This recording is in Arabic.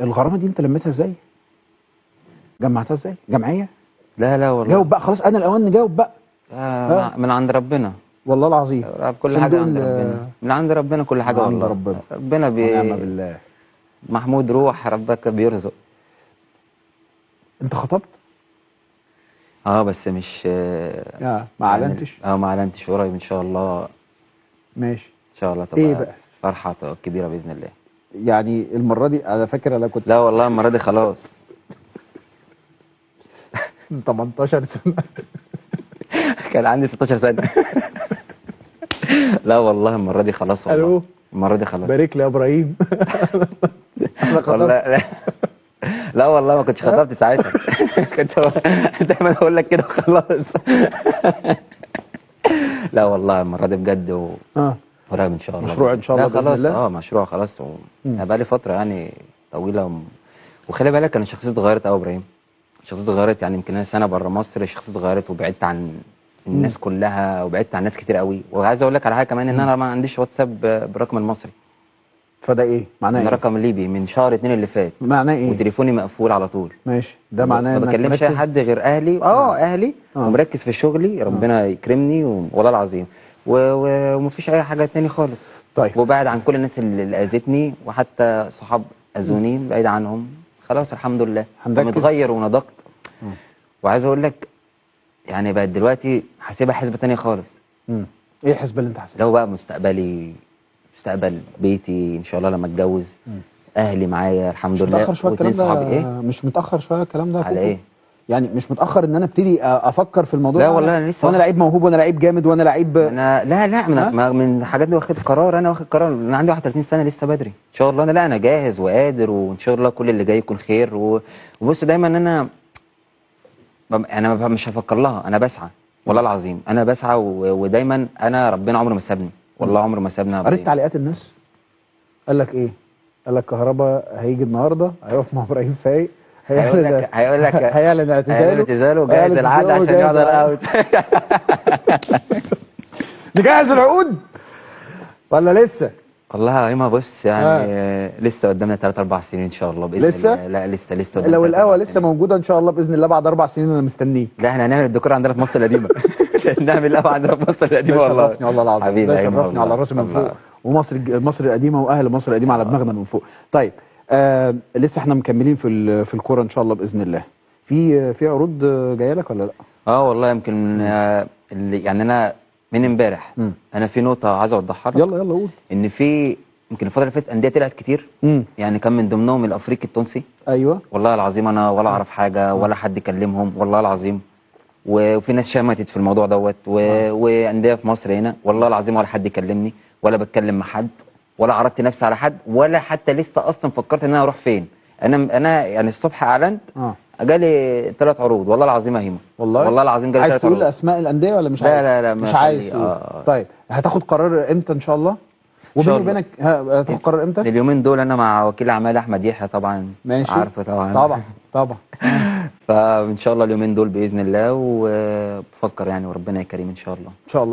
الغرامه دي انت لميتها ازاي؟ جمعتها ازاي؟ جمعيه؟ لا لا والله. جاوب بقى خلاص، انا الاوان نجاوب بقى. من عند ربنا والله العظيم. كل حاجه عند ربنا، من عند ربنا كل حاجه من عند والله. ربنا. ربنا ونعم بالله. محمود روح ربك بيرزق. انت خطبت؟ بس مش ما يعني اعلنتش؟ ما اعلنتش، قريب ان شاء الله. ماشي. ان شاء الله تبقى ايه بقى؟ فرحه كبيره باذن الله. يعني المره دي انا فاكر انا كنت لا والله المره دي خلاص. 18 سنه. كان عندي 16 سنه. لا والله المره دي خلاص والله. الو، المره دي خلاص. بارك لي يا ابراهيم. انا خطبت. والله لا. لا والله ما كنتش خطبت ساعتها. كنت دايما اقول لك كده وخلاص. لا والله المره دي بجد قريب ان شاء الله. مشروع ان شاء الله باذن الله. الله. مشروع خلاص. انا بقى لي فتره يعني طويله وخلي بالك انا شخصيتي اتغيرت قوي يا ابراهيم. شخصيتي اتغيرت، يعني يمكن انا سنه بره مصر شخصيتي اتغيرت وبعدت عن الناس كلها وبعدت عن ناس كتير قوي. وعايز اقول لك على حاجه كمان، ان انا ما عنديش واتساب بالرقم المصري. فده ايه معناه؟ ايه رقم ليبي من شهر 2 اللي فات. معناه ايه؟ وتليفوني مقفول على طول. ماشي، ده معناه ما بكلمش اي حد غير اهلي. اهلي. ومركز في شغلي، ربنا يكرمني والله العظيم. ومفيش اي حاجه تاني خالص. طيب. وبعد عن كل الناس اللي اذتني، وحتى صحاب اذوني بعيد عنهم. خلاص الحمد لله. متغير ونضجت. وعايز اقول لك يعني بقت دلوقتي حاسبها حسبه تانيه خالص. ايه الحسبه اللي انت حاسبها؟ لو بقى مستقبل بيتي ان شاء الله لما اتجوز. اهلي معايا الحمد لله. مش متاخر شويه الكلام ده؟ صحابي مش متاخر شويه الكلام ده على ايه؟ يعني مش متاخر ان انا ابتدي افكر في الموضوع؟ لا والله انا لسه. وانا لعيب موهوب وانا لعيب جامد وانا لعيب. انا لا من الحاجات دي واخد قرار. انا واخد قرار. انا عندي 31 سنه لسه بدري ان شاء الله. انا جاهز وقادر، وان شاء الله كل اللي جاي يكون خير. وبص دايما انا مش هفكر لها، انا بسعى والله العظيم. انا بسعى ودايما انا ربنا عمره ما سابني والله، عمره ما سابني. قريت تعليقات الناس؟ قال لك ايه؟ قال لك كهربا هيجي النهارده هيقف مع ابراهيم فايق، هيعلن اعتزاله وجهز العقد عشان يقعد الاوت. نجهز العقود ولا لسه؟ والله يا بص يعني لسه قدامنا 3 4 سنين ان شاء الله باذن الله. لا لسه قدامنا. لو القهوه لسه موجوده ان شاء الله باذن الله بعد 4 سنين انا مستنيك. لا احنا هنعمل الديكور عندنا في مصر القديمه. نعمل القهوه عندنا في مصر القديمه والله. شرفني والله العظيم. حبيبي ده شرفني على راسي من فوق. ومصر القديمه واهل مصر القديمه على دماغنا من فوق. طيب لسه احنا مكملين في الكوره ان شاء الله باذن الله. في عروض جايه لك ولا لا؟ والله يمكن يعني انا من امبارح انا في نقطه عايز اوضحها لك. يلا قول. ان في يمكن الفتره اللي فاتت انديه طلعت كتير. يعني كان من ضمنهم الافريقي التونسي. ايوه والله العظيم انا ولا اعرف حاجه ولا حد كلمهم والله العظيم. وفي ناس شمتت في الموضوع دوت وانديه في مصر هنا والله العظيم ولا حد كلمني ولا بتكلم مع حد ولا عرضت نفسي على حد ولا حتى لسه اصلا فكرت ان انا اروح فين. انا يعني الصبح اعلنت جالي 3 عروض والله العظيم يا هيما. والله العظيم جالي 3 عروض. عايز تقول اسماء الانديه ولا مش عايز؟ لا مش عايز تقول. طيب هتاخد قرار امتى ان شاء الله؟ وبيني وبينك هتاخد قرار امتى؟ اليومين دول انا مع وكيل اعمال احمد يحيى طبعا. ماشي. عارفه طبعا. فان شاء الله اليومين دول باذن الله، وبفكر يعني وربنا يكرم ان شاء الله. ان شاء الله.